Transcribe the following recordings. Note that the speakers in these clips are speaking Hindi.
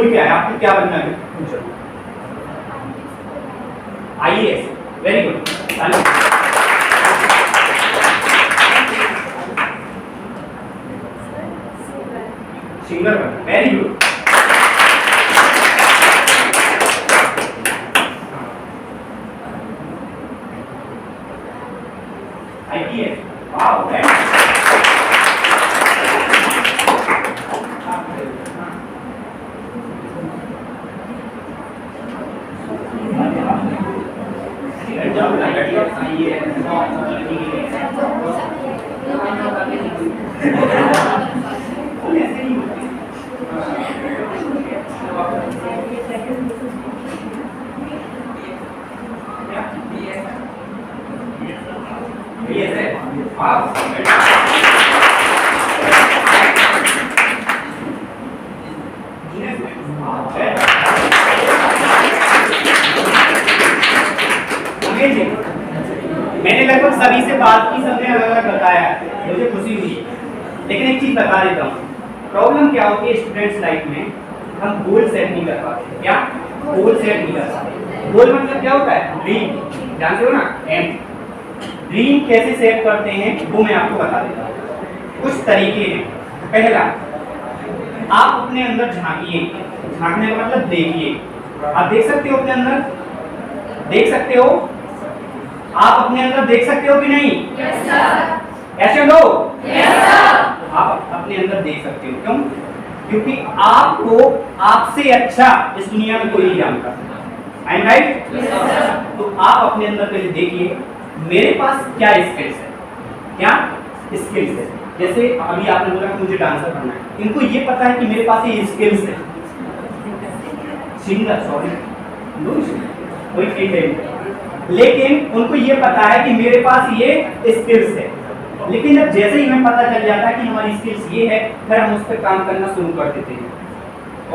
गोल क्या है, आपको क्या बनना है future? IAS, very good. Singer बनना, very good. IPS, wow, very मैंने लगभग सभी से बात की, सबने अलग अलग बताया, मुझे खुशी हुई। लेकिन एक चीज बता देता हूँ, प्रॉब्लम क्या होती है स्टूडेंट्स लाइफ में, हम गोल सेट नहीं कर पाते। क्या गोल सेट नहीं कर पाते? गोल मतलब क्या होता है? ड्रीम, जानते हो ना, एम। ड्रीम कैसे सेट करते हैं वो मैं आपको बता देता हूँ। कुछ तरीके हैं। पहला, आप अपने अंदर झांकिए। झांकने का मतलब देखिए। आप देख सकते हो अपने अंदर? देख सकते हो? आप अपने अंदर देख सकते हो कि नहीं? Yes sir. ऐसे लो? Yes sir. आप अपने अंदर देख सकते हो। क्यों? क्योंकि आपको आपसे अच्छा इस दुनिया में कोई नहीं जानता। I am right? Yes sir. तो आप अपने अंदर पहले देखिए, मेरे पास क्या स्किल्स है। क्या स्किल्स है? जैसे अभी आपने बोला कि मुझे डांसर बनना है, इनको ये पता है कि मेरे पास ये स्किल्स है। सिंगर, सॉरी, कोई ठीक है, लेकिन उनको ये पता है कि मेरे पास ये स्किल्स है। लेकिन जब जैसे ही हमें पता चल जाता है कि हमारी स्किल्स ये है, फिर हम उस पर काम करना शुरू कर देते हैं।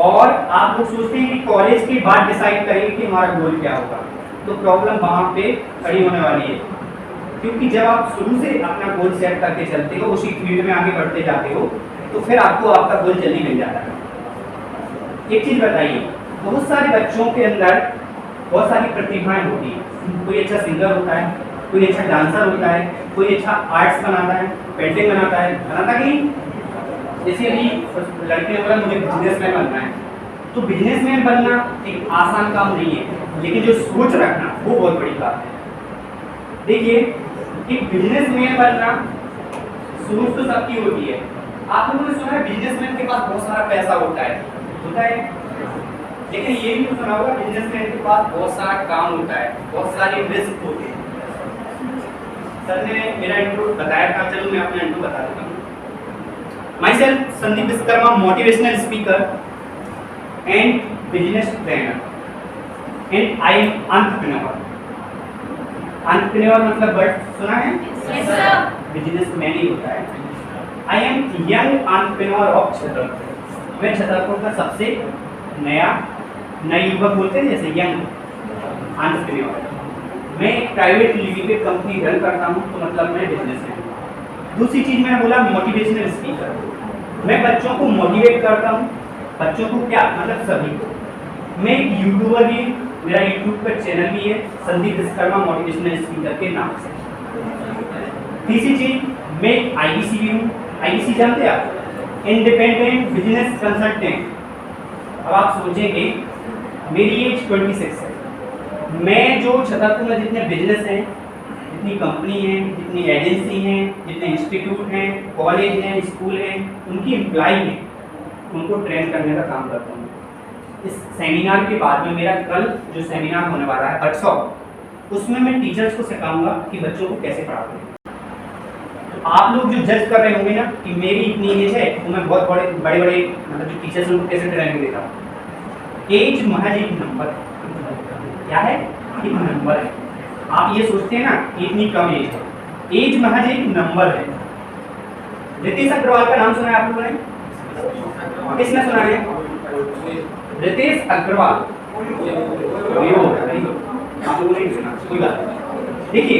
और आप लोग सोचते हैं कि कॉलेज के बाद डिसाइड करेंगे कि हमारा गोल क्या होगा, तो प्रॉब्लम वहाँ पे खड़ी होने वाली है। क्योंकि जब आप शुरू से अपना गोल सेट करके चलते हो, उसी फील्ड में आगे बढ़ते जाते हो, तो फिर आपको आपका गोल जल्दी मिल जाता है। एक चीज़ बताइए, बहुत सारे बच्चों के अंदर बहुत सारी प्रतिभाएं होती हैं। कोई अच्छा सिंगर होता है, कोई अच्छा डांसर होता है, कोई अच्छा आर्ट्स बनाता है, पेंटिंग बनाता कि नहीं? जैसे अभी लड़के ने बोला मुझे बिजनेसमैन बनना है, तो बिजनेसमैन बनना एक आसान काम नहीं है, लेकिन जो सोच रखना वो बहुत बड़ी बात है। देखिए, एक बिजनेसमैन बनना सोच तो सबकी होती है। आप लोगों ने सुना है बिजनेसमैन के पास बहुत सारा पैसा होता है, लेकिन ये भी सुना होगा बिजनेसमैन के पास बहुत सारा काम होता है, बहुत सारे रिस्क होते हैं। सर ने मेरा इंट्रो बताया था, चलो मैं अपना इंट्रो बता देता हूँ। My self Sandeep Vishwakarma, motivational speaker and business trainer and I am entrepreneur. Entrepreneur मतलब वर्ड सुना है? Yes sir. बिजनेसमैन ही होता है। I am young entrepreneur of Chhatarpur. मैं छतरपुर का सबसे नए युवक बोलते हैं, जैसे यंग एंटरप्रेन्योर। मैं एक प्राइवेट लिमिटेड कंपनी रन करता हूँ, तो मतलब मैं बिजनेसमैन हूँ। दूसरी चीज़ मैंने बोला मोटिवेशनल स्पीकर। मैं बच्चों को मोटिवेट करता हूँ। बच्चों को क्या मतलब? सभी को। मैं एक यूट्यूबर भी, मेरा यूट्यूब पर चैनल भी है, संदीप विश्वकर्मा मोटिवेशनल स्पीकर के नाम से। तीसरी चीज़, मैं IBC भी हूँ। IBC जानते हैं आप? Independent business consultant. अब आप सोचेंगे मेरी एज 26 है, मैं जो छतरपुर में जितने बिजनेस हैं, जितनी कंपनी हैं, जितनी एजेंसी हैं, जितने इंस्टीट्यूट हैं, कॉलेज हैं, स्कूल हैं, उनकी एम्प्लॉय हैं, उनको ट्रेन करने का काम करता हूँ। इस सेमिनार के बाद में मेरा कल जो सेमिनार होने वाला है वर्कशॉप, उसमें मैं टीचर्स को सिखाऊंगा कि बच्चों को कैसे पढ़ाते हैं। तो आप लोग जो जज कर रहे होंगे ना कि मेरी इतनी एज है, तो मैं बहुत बड़े मतलब जो टीचर्स उनको कैसे ट्रेनिंग देता हूँ। एज महज एक नंबर है। क्या है? एक नंबर है। आप ये सोचते हैं ना कि इतनी कम एज है, एज महज एक नंबर है। रितेश अग्रवाल का नाम सुना है आप लोगों ने? किसने सुना है? रितेश अग्रवाल। आप लोगों ने सुना, कोई बात नहीं। देखिए,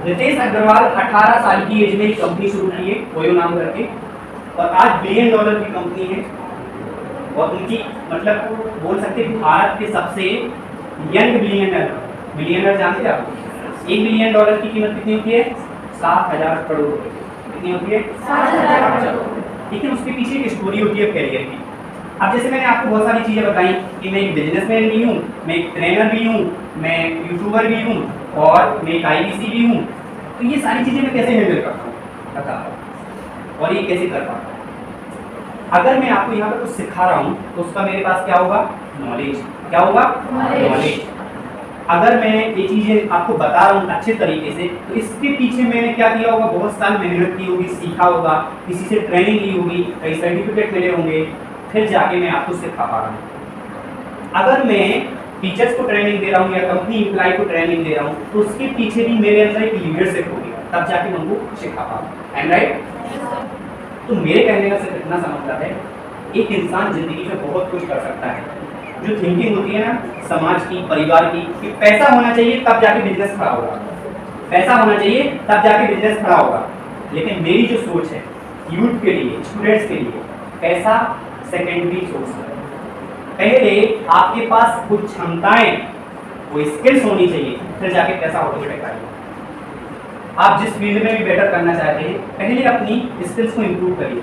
रितेश अग्रवाल 18 साल की एज में एक कंपनी शुरू की है, ओयो नाम करके, और आज $1 बिलियन की कंपनी है। और उनकी मतलब बोल सकते हैं भारत के सबसे यंग बिलियनर जानते हैं आप? $1 बिलियन की कीमत कितनी होती है? 7,000 करोड़ रुपए। कितनी होती है? 7,000 करोड़। ठीक है, उसके पीछे एक स्टोरी होती है करियर की। अब जैसे मैंने आपको बहुत सारी चीज़ें बताई कि मैं एक बिजनेसमैन भी हूँ, मैं एक ट्रेनर भी हूँ, मैं यूट्यूबर भी हूँ और मैं एक IBC भी हूँ। तो ये सारी चीज़ें मैं कैसे हैंडल करता हूँ बताओ, और ये कैसे कर पाता हूँ? अगर मैं आपको यहाँ पर कुछ सिखा रहा हूँ तो उसका मेरे पास क्या होगा? नॉलेज। क्या होगा? नॉलेज। अगर मैं ये चीज़ें आपको बता रहा हूँ अच्छे तरीके से, तो इसके पीछे मैंने क्या किया होगा? बहुत साल मेहनत की होगी, सीखा होगा, किसी से ट्रेनिंग ली होगी, कई सर्टिफिकेट मिले होंगे, फिर जाके मैं आपको सिखा पा रहा हूँ। अगर मैं टीचर्स को ट्रेनिंग दे रहा हूँ या कंपनी एम्प्लॉय को ट्रेनिंग दे रहा हूँ, तो उसके पीछे भी मेरे अंदर एक लीडरशिप होगी, तब जाके मैं उनको सिखा पा रहा हूँ। And right? तो मेरे कहने का सिर्फ इतना सा मतलब है, एक इंसान जिंदगी में बहुत कुछ कर सकता है। जो थिंकिंग होती है ना समाज की, परिवार की, कि पैसा होना चाहिए तब जाके बिजनेस खड़ा होगा, पैसा होना चाहिए तब जाके बिजनेस खड़ा होगा। लेकिन मेरी जो सोच है यूथ के लिए, स्टूडेंट्स के लिए, पैसा सेकेंडरी सोर्स है। पहले आपके पास कुछ क्षमताएं, वो स्किल्स होनी चाहिए, फिर जाके पैसा ऑटोमेटिक आएगा। आप जिस फील्ड में भी बेटर करना चाहते हैं, पहले अपनी स्किल्स को इम्प्रूव करिए।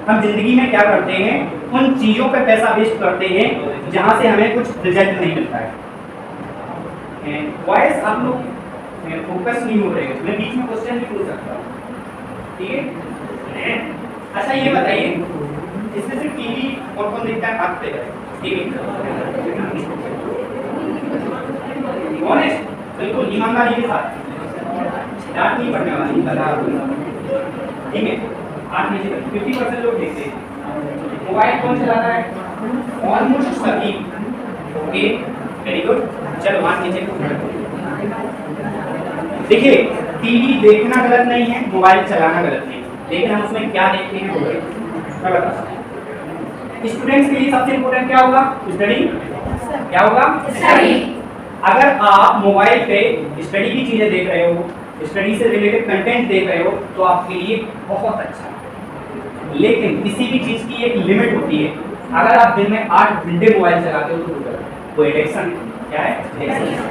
हम जिंदगी में क्या करते हैं? उन चीज़ों पे पैसा वेस्ट करते हैं जहाँ से हमें कुछ रिजल्ट नहीं मिलता है। वॉइस आप लोग फोकस नहीं हो रहे हैं, मैं बीच में क्वेश्चन भी पूछ सकता हूँ, ठीक है? अच्छा ये बताइए, इसमें से टीवी और कौन देखता है? हाथ पे टीवी कौन है? बिल्कुल ईमानदारी के साथ, डांट नहीं पड़ने वाली, बता ठीक है? 50% लोग देखते हैं। मोबाइल कौन चलाता है? ऑलमोस्ट सभी। Okay, very good. चलो मान लीजिए, देखिए टीवी देखना गलत नहीं है, मोबाइल चलाना गलत नहीं है, लेकिन हम उसमें क्या देखते हैं मैं बता सकता हूं। स्टूडेंट्स के लिए सबसे इम्पोर्टेंट क्या होगा? स्टडी। क्या होगा? स्टडी। अगर आप मोबाइल पे स्टडी की चीजें देख रहे हो, स्टडी से रिलेटेड कंटेंट देख रहे हो, तो आपके लिए बहुत अच्छा है। लेकिन किसी भी चीज की एक लिमिट होती है। अगर आप दिन में 8 घंटे मोबाइल चलाते हो तो वो एडिक्शन क्या है? एडिक्शन।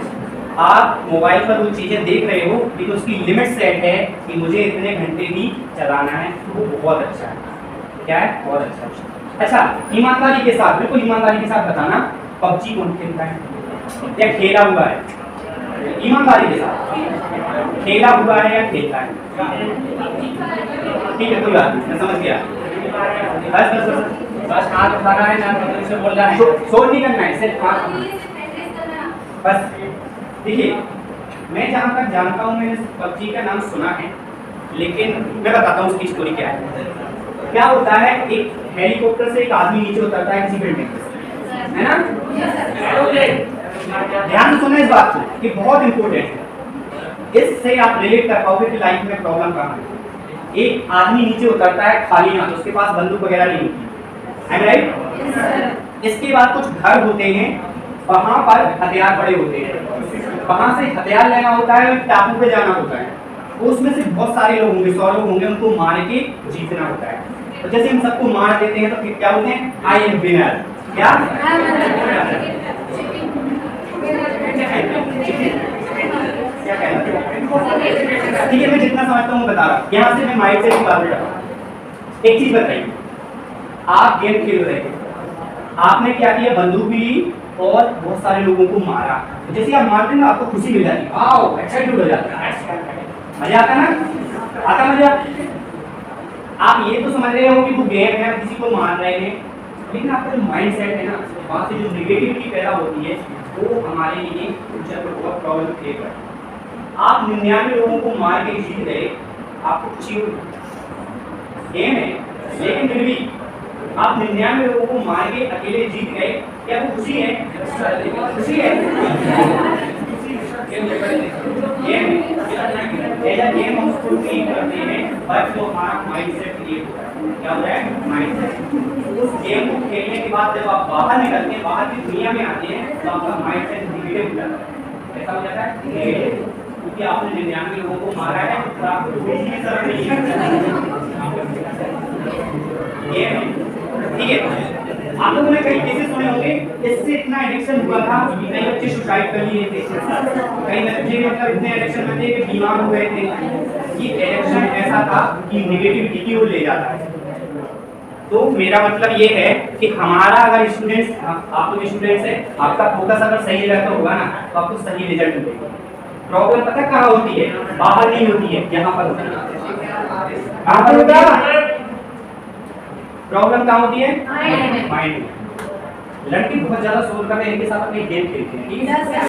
आप मोबाइल पर वो चीजें देख रहे हो लेकिन उसकी लिमिट सेट है कि मुझे इतने घंटे ही चलाना है, तो वो बहुत अच्छा है। क्या है? बहुत अच्छा। अच्छा, ईमानदारी के साथ, बिल्कुल ईमानदारी के साथ बताना, PUBG कौन खेलता है या खेला हुआ है? ईमानदारी के साथ खेला हुआ है या खेलता है? ठीक है, कोई बात नहीं, मैं समझ गया। बस बस बस बस हाथ उठाना है ना, मतलब से बोलना है, शोर नहीं करना है, सिर्फ हाथ। बस देखिए, मैं जहाँ तक जानता हूँ, मैंने PUBG का नाम सुना है, लेकिन मैं बताता हूँ उसकी स्टोरी क्या है। क्या होता है, एक हेलीकॉप्टर से एक आदमी नीचे उतरता है किसी बिल्डिंग से, है ना? ध्यान से सुनना इस बात को कि बहुत इंपॉर्टेंट है, इससे आप रिलेट कर पाओगे कि लाइफ में प्रॉब्लम कहाँ है। एक आदमी नीचे उतरता है खाली हाथ, उसके पास बंदूक वगैरह नहीं होती है, राइट? इसके बाद कुछ घर होते हैं, वहां पर हथियार पड़े होते हैं, वहां से हथियार लेना होता है, टापू पे जाना होता है, उसमें से बहुत सारे लोग होंगे, 100 लोग होंगे, उनको मार के जीतना होता है। तो जैसे हम सबको मार देते हैं तो फिर क्या बोलते हैं? I am winner. क्या? क्या कहना? ठीक है, मैं जितना समझता हूँ बता रहा हूँ। यहाँ से मैं माइंडसेट की बात कर रहा हूँ। एक चीज बताइए, आप गेम खेल रहे थे, आपने क्या किया? बंदूक भी ली और बहुत सारे लोगों को मारा। तो जैसे आप मारते हैं ना, आपको खुशी मिल जाती है, आओ एक्साइटेड हो जाता है, मजा आता है ना? आता मजा? आप ये तो समझ रहे हो कि वो गेम है, किसी को मार रहे हैं, लेकिन आपका जो माइंड सेट है ना, वहाँ से जो निगेटिविटी पैदा होती है, वो हमारे लिए फ्यूचर में बहुत प्रॉब्लम क्रिएट करती है। आप 99 लोगों को मार के जीत गए, आपको खुशी हुई, गेम है, लेकिन फिर भी आप 99 लोगों को मार के अकेले जीत गए, क्या वो खुशी है? खुशी है? गेम हम उसको ट्रीट करते हैं, बट जो हमारा माइंडसेट क्रिएट होता है, क्या होता है? माइंडसेट। उस गेम को खेलने के बाद जब आप बाहर निकलते हैं, बाहर की दुनिया में आते हैं, तो आपका माइंडसेट नेगेटिव हो जाता है। ऐसा हो जाता है नेगेटिव, क्योंकि आपने 99 लोगों को मारा है, तो आपको कोई भी शर्म नहीं है। ठीक है, आप लोगों ने कई केसेस सुने होंगे, इससे इतना एडिक्शन हुआ था कि कई बच्चे सुसाइड कर लिए थे, कई बच्चे मतलब इतने एडिक्शन में थे कि बीमार हो गए थे। ये एडिक्शन ऐसा था कि नेगेटिविटी की ओर ले जाता है। तो मेरा मतलब ये है कि हमारा अगर स्टूडेंट्स, आप लोग स्टूडेंट्स हैं, आपका फोकस अगर सही रहता होगा ना तो आपको सही रिजल्ट मिलेगा। प्रॉब्लम पता कहाँ होती है? बाहर नहीं होती है, यहाँ पर होती है। कहाँ पर होता है प्रॉब्लम? कहाँ होती है? माइंड में। लड़के बहुत ज्यादा शोर कर रहे हैं, इनके साथ अपने गेम खेलते हैं, ठीक है?